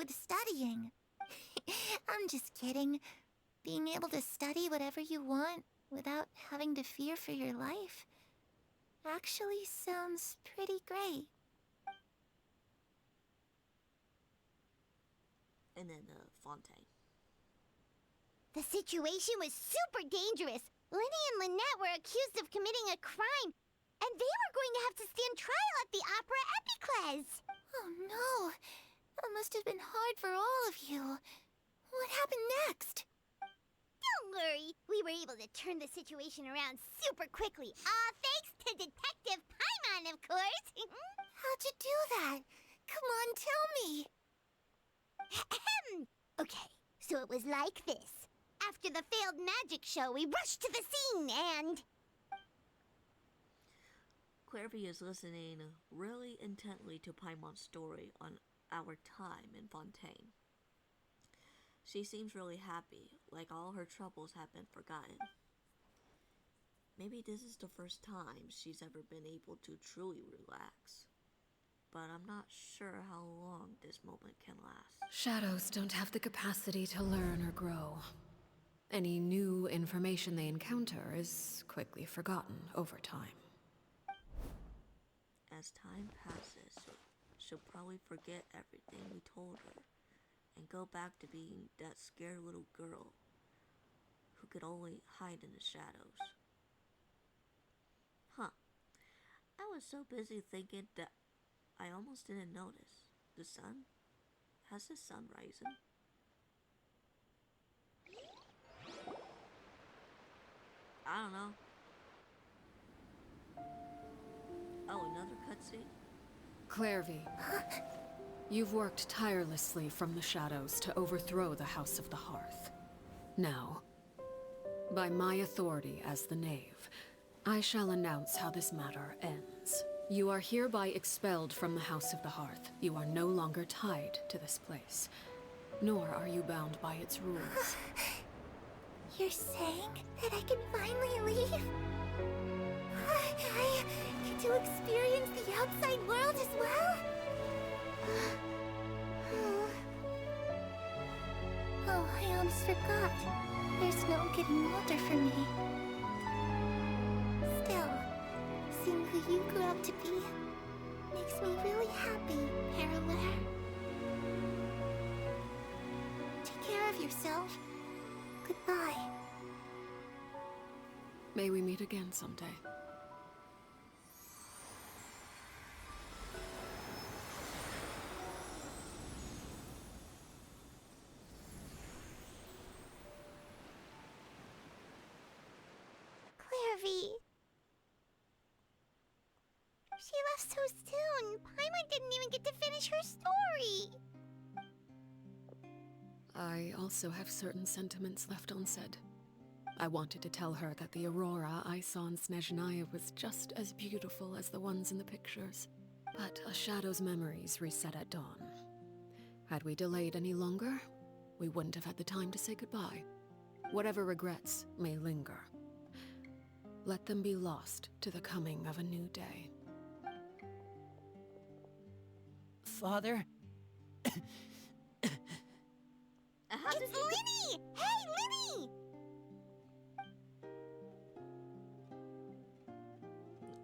with studying. I'm just kidding. Being able to study whatever you want without having to fear for your life actually sounds pretty great. And then, Fontaine. The situation was super dangerous. Lenny and Lynette were accused of committing a crime, and they were going to have to stand trial at the Opera Epicles. Oh no! That must have been hard for all of you. What happened next? Don't worry, we were able to turn the situation around super quickly. All thanks to Detective Paimon, of course. How'd you do that? Come on, tell me. Okay, so it was like this. After the failed magic show, we rushed to the scene and... Clairvy is listening really intently to Paimon's story on our time in Fontaine. She seems really happy, like all her troubles have been forgotten. Maybe this is the first time she's ever been able to truly relax. But I'm not sure how long this moment can last. Shadows don't have the capacity to learn or grow. Any new information they encounter is quickly forgotten over time. As time passes, she'll probably forget everything we told her and go back to being that scared little girl who could only hide in the shadows. Huh. I was so busy thinking that I almost didn't notice. The sun? Has the sun risen? I don't know. Oh, another cutscene? Clairvy, you've worked tirelessly from the shadows to overthrow the House of the Hearth. Now, by my authority as the Knave, I shall announce how this matter ends. You are hereby expelled from the House of the Hearth. You are no longer tied to this place, nor are you bound by its rules. You're saying that I can finally leave? I get to experience the outside world as well? Oh, I almost forgot. There's no getting older for me. Still, seeing who you grew up to be makes me really happy, Parallel. Take care of yourself. Goodbye. May we meet again someday. Clairvy. She left so soon. Paimon didn't even get to finish her story. I also have certain sentiments left unsaid. I wanted to tell her that the aurora I saw in Snezhnaya was just as beautiful as the ones in the pictures. But a shadow's memories reset at dawn. Had we delayed any longer, we wouldn't have had the time to say goodbye. Whatever regrets may linger, let them be lost to the coming of a new day. Father? It's Linny! Hey, Linny!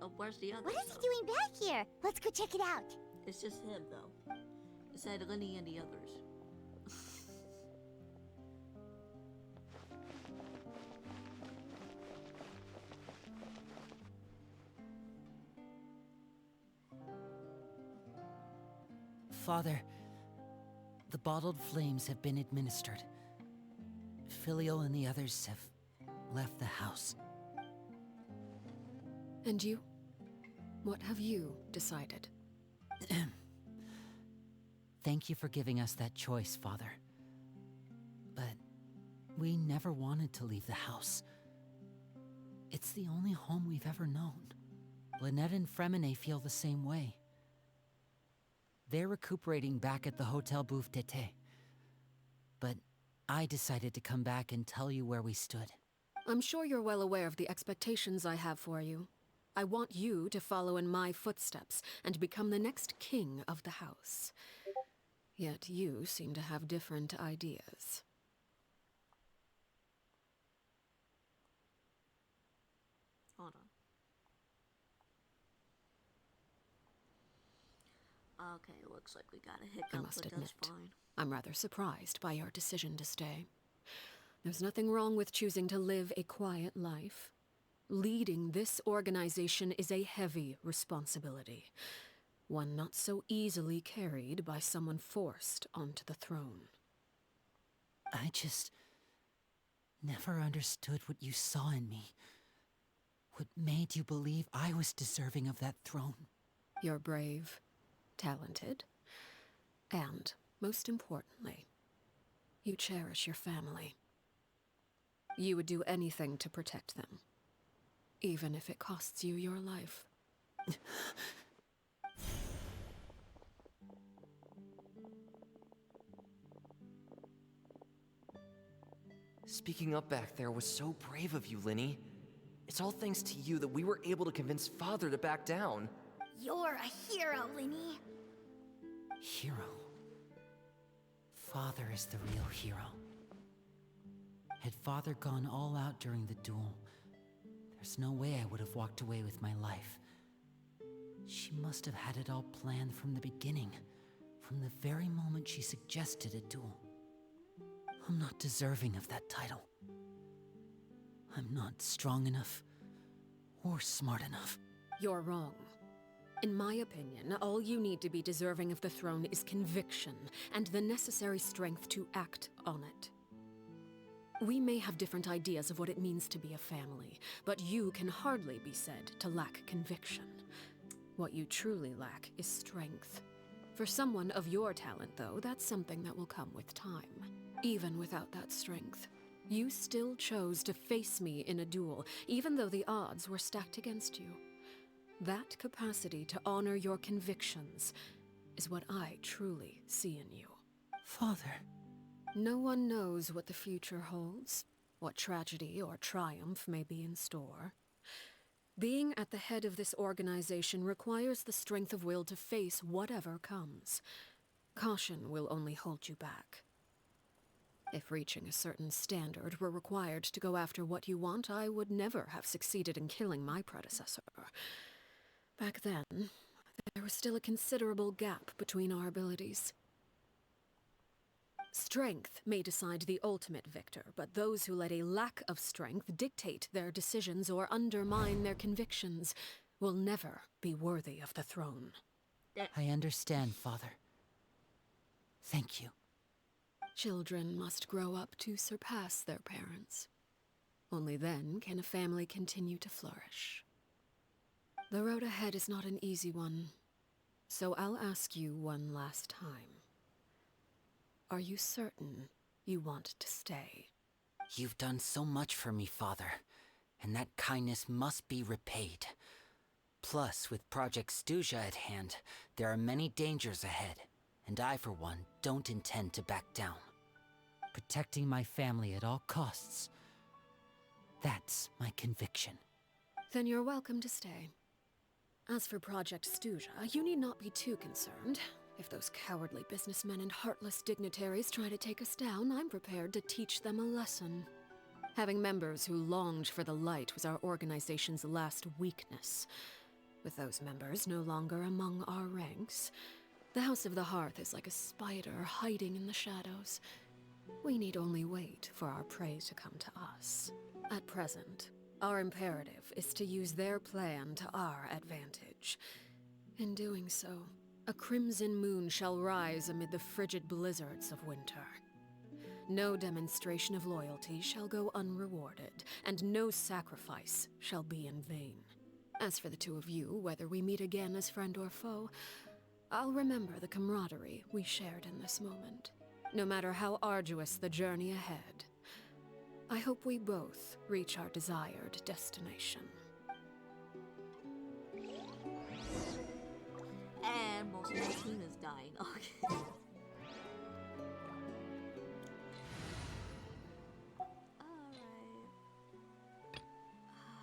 Oh, where's the other? What is he doing back here? Let's go check it out. It's just him, though. It said Lenny and the others. Father, the bottled flames have been administered. Filio and the others have left the house. And you? What have you decided? Thank you for giving us that choice, Father. But we never wanted to leave the house. It's the only home we've ever known. Lynette and Fremine feel the same way. They're recuperating back at the Hotel Bouffe d'été. But I decided to come back and tell you where we stood. I'm sure you're well aware of the expectations I have for you. I want you to follow in my footsteps and become the next king of the house. Yet you seem to have different ideas. Hold on. Okay, looks like we got a hiccup, I must but admit, that's fine. I'm rather surprised by your decision to stay. There's nothing wrong with choosing to live a quiet life. Leading this organization is a heavy responsibility, one not so easily carried by someone forced onto the throne. I just never understood what you saw in me. What made you believe I was deserving of that throne? You're brave, talented, and, most importantly, you cherish your family. You would do anything to protect them, even if it costs you your life. Speaking up back there was so brave of you, Linny. It's all thanks to you that we were able to convince Father to back down. You're a hero, Linny. Hero. Father is the real hero. Had Father gone all out during the duel, there's no way I would have walked away with my life. She must have had it all planned from the beginning, from the very moment she suggested a duel. I'm not deserving of that title. I'm not strong enough or smart enough. You're wrong. In my opinion, all you need to be deserving of the throne is conviction and the necessary strength to act on it. We may have different ideas of what it means to be a family, but you can hardly be said to lack conviction. What you truly lack is strength. For someone of your talent, though, that's something that will come with time. Even without that strength, you still chose to face me in a duel, even though the odds were stacked against you. That capacity to honor your convictions is what I truly see in you. Father. No one knows what the future holds, what tragedy or triumph may be in store. Being at the head of this organization requires the strength of will to face whatever comes. Caution will only hold you back. If reaching a certain standard were required to go after what you want, I would never have succeeded in killing my predecessor. Back then, there was still a considerable gap between our abilities. Strength may decide the ultimate victor, but those who let a lack of strength dictate their decisions or undermine their convictions will never be worthy of the throne. I understand, Father. Thank you. Children must grow up to surpass their parents. Only then can a family continue to flourish. The road ahead is not an easy one, so I'll ask you one last time. Are you certain you want to stay? You've done so much for me, Father, and that kindness must be repaid. Plus, with Project Stuja at hand, there are many dangers ahead, and I, for one, don't intend to back down. Protecting my family at all costs. That's my conviction. Then you're welcome to stay. As for Project Stuja, you need not be too concerned. If those cowardly businessmen and heartless dignitaries try to take us down, I'm prepared to teach them a lesson. Having members who longed for the light was our organization's last weakness. With those members no longer among our ranks, the House of the Hearth is like a spider hiding in the shadows. We need only wait for our prey to come to us. At present, our imperative is to use their plan to our advantage. In doing so, a crimson moon shall rise amid the frigid blizzards of winter. No demonstration of loyalty shall go unrewarded, and no sacrifice shall be in vain. As for the two of you, whether we meet again as friend or foe, I'll remember the camaraderie we shared in this moment. No matter how arduous the journey ahead, I hope we both reach our desired destination. And most of the team is dying. Okay. Alright.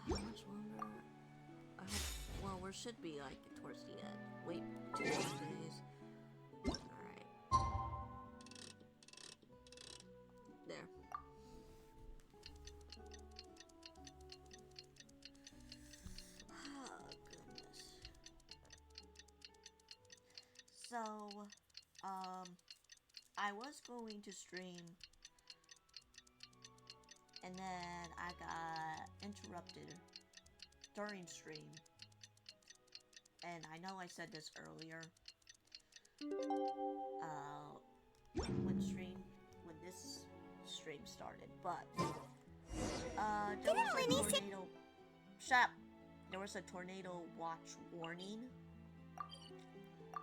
How much longer? I hope. Well, we should be like towards the end. Wait 2 more days. Alright. So, I was going to stream, and then I got interrupted during stream. And I know I said this earlier. When this stream started, but there was a tornado. Shut up. There was a tornado watch warning.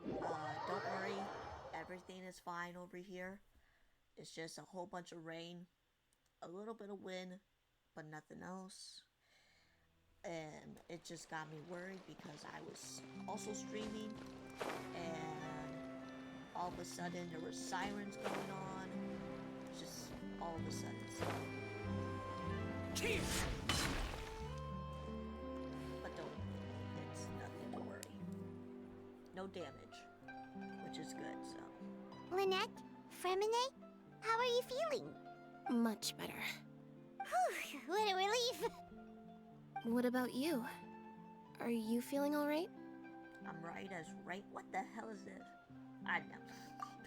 Don't worry, everything is fine over here. It's just a whole bunch of rain, a little bit of wind, but nothing else. And it just got me worried because I was also streaming, and all of a sudden there were sirens going on. Just all of a sudden. So. But don't worry, it's nothing to worry. No damage, which is good, so. Lynette? Fremine? How are you feeling? Much better. Whew, what a relief! What about you? Are you feeling alright? I'm right as right. What the hell is this? I know.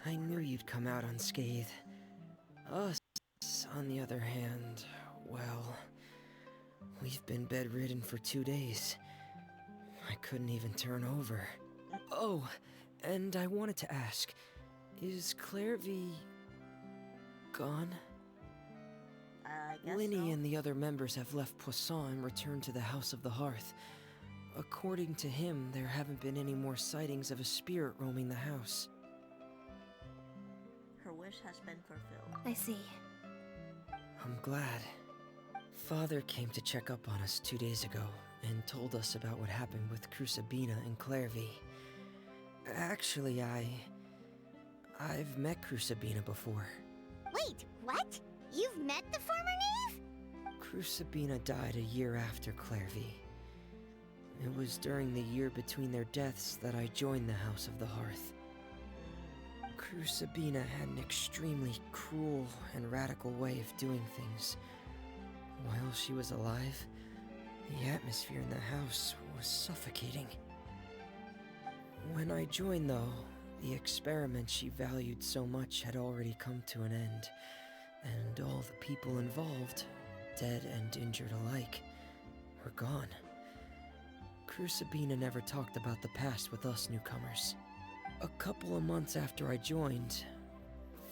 I knew you'd come out unscathed. Us, on the other hand, well, we've been bedridden for 2 days. I couldn't even turn over. Oh, and I wanted to ask, is Clairvy gone? I guess Linny so. and the other members have left Poisson and returned to the House of the Hearth. According to him, there haven't been any more sightings of a spirit roaming the house. Her wish has been fulfilled. I see. I'm glad. Father came to check up on us 2 days ago and told us about what happened with Crucibina and Clairvy. Actually, I've met Crucibina before. Wait, what? You've met the former knave? Crucibina died a year after Clairvy. It was during the year between their deaths that I joined the House of the Hearth. Crucibina had an extremely cruel and radical way of doing things. While she was alive, the atmosphere in the house was suffocating. When I joined, though, the experiment she valued so much had already come to an end, and all the people involved, dead and injured alike, were gone. Crucibina never talked about the past with us newcomers. A couple of months after I joined,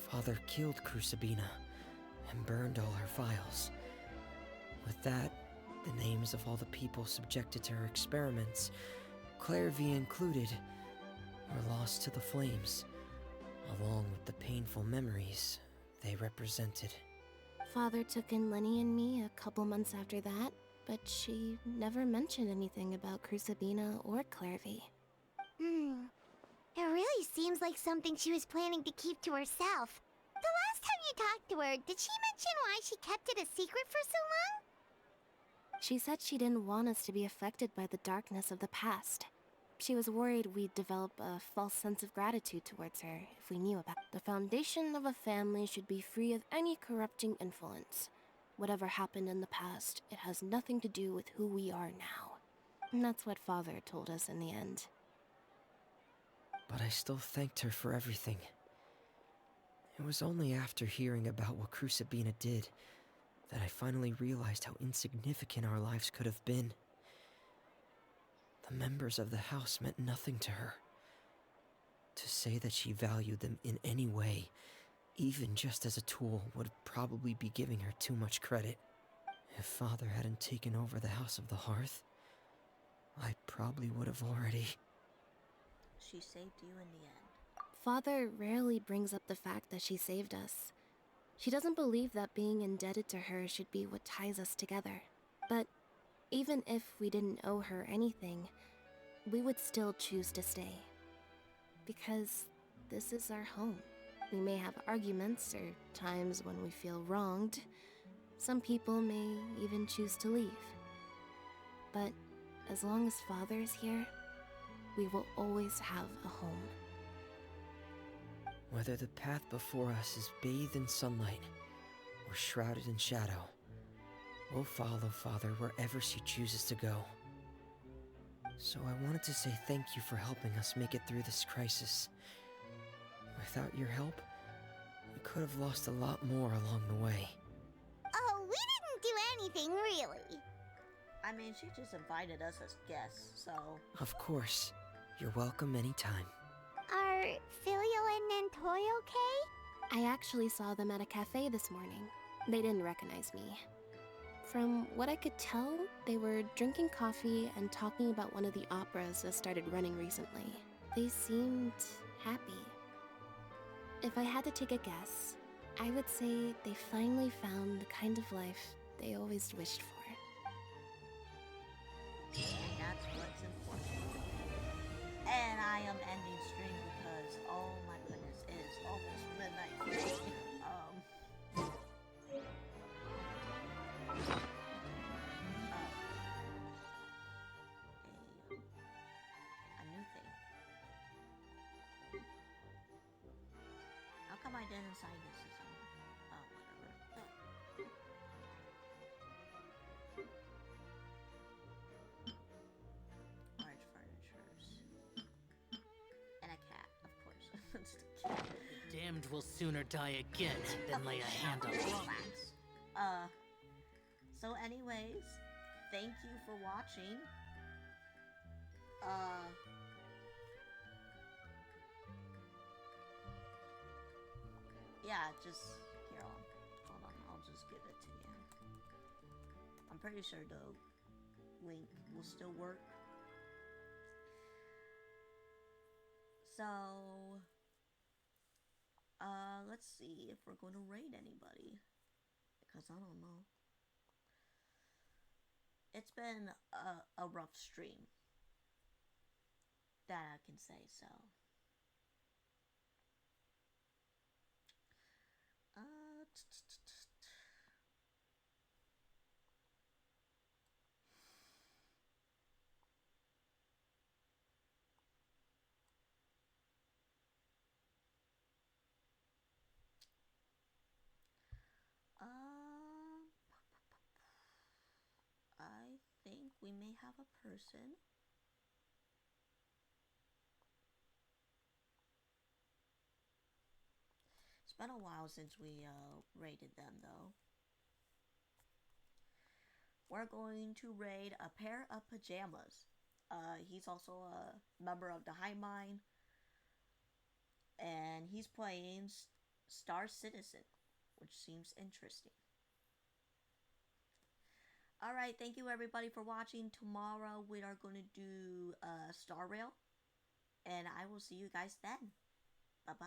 Father killed Crucibina and burned all her files. With that, the names of all the people subjected to her experiments, Clairvy included, were lost to the flames, along with the painful memories they represented. Father took in Lenny and me a couple months after that, but she never mentioned anything about Crucibina or Clairvy. It really seems like something she was planning to keep to herself. The last time you talked to her, did she mention why she kept it a secret for so long? She said she didn't want us to be affected by the darkness of the past. She was worried we'd develop a false sense of gratitude towards her if we knew about it. The foundation of a family should be free of any corrupting influence. Whatever happened in the past, it has nothing to do with who we are now. And that's what Father told us in the end. But I still thanked her for everything. It was only after hearing about what Crucibina did that I finally realized how insignificant our lives could have been. The members of the house meant nothing to her. To say that she valued them in any way, even just as a tool, would probably be giving her too much credit. If Father hadn't taken over the House of the Hearth, I probably would have already... She saved you in the end. Father rarely brings up the fact that she saved us. She doesn't believe that being indebted to her should be what ties us together. But even if we didn't owe her anything, we would still choose to stay. Because this is our home. We may have arguments or times when we feel wronged. Some people may even choose to leave. But as long as Father is here, we will always have a home. Whether the path before us is bathed in sunlight or shrouded in shadow, we'll follow Father wherever she chooses to go. So I wanted to say thank you for helping us make it through this crisis. Without your help, we could have lost a lot more along the way. Oh, we didn't do anything, really. I mean, she just invited us as guests, so. Of course. You're welcome anytime. Are Filial and Nantoy okay? I actually saw them at a cafe this morning. They didn't recognize me. From what I could tell, they were drinking coffee and talking about one of the operas that started running recently. They seemed happy. If I had to take a guess, I would say they finally found the kind of life they always wished for. And that's what's important. And I am ending stream because, oh my goodness, it is almost midnight for me. A new thing. How come I didn't sign this as well? Oh, whatever. Large furnitures. And a cat, of course. It's the cat. The damned will sooner die again than lay a hand on me. Relax. So anyways, thank you for watching. Yeah, just here. Hold on. I'll just give it to you. I'm pretty sure the link will still work. So, let's see if we're going to raid anybody, because I don't know. It's been a rough stream, that I can say so. I think we may have a person. It's been a while since we raided them, though. We're going to raid a pair of pajamas. He's also a member of the High Mind, and he's playing Star Citizen, which seems interesting. Alright, thank you everybody for watching. Tomorrow we are going to do Star Rail, and I will see you guys then. Bye-bye.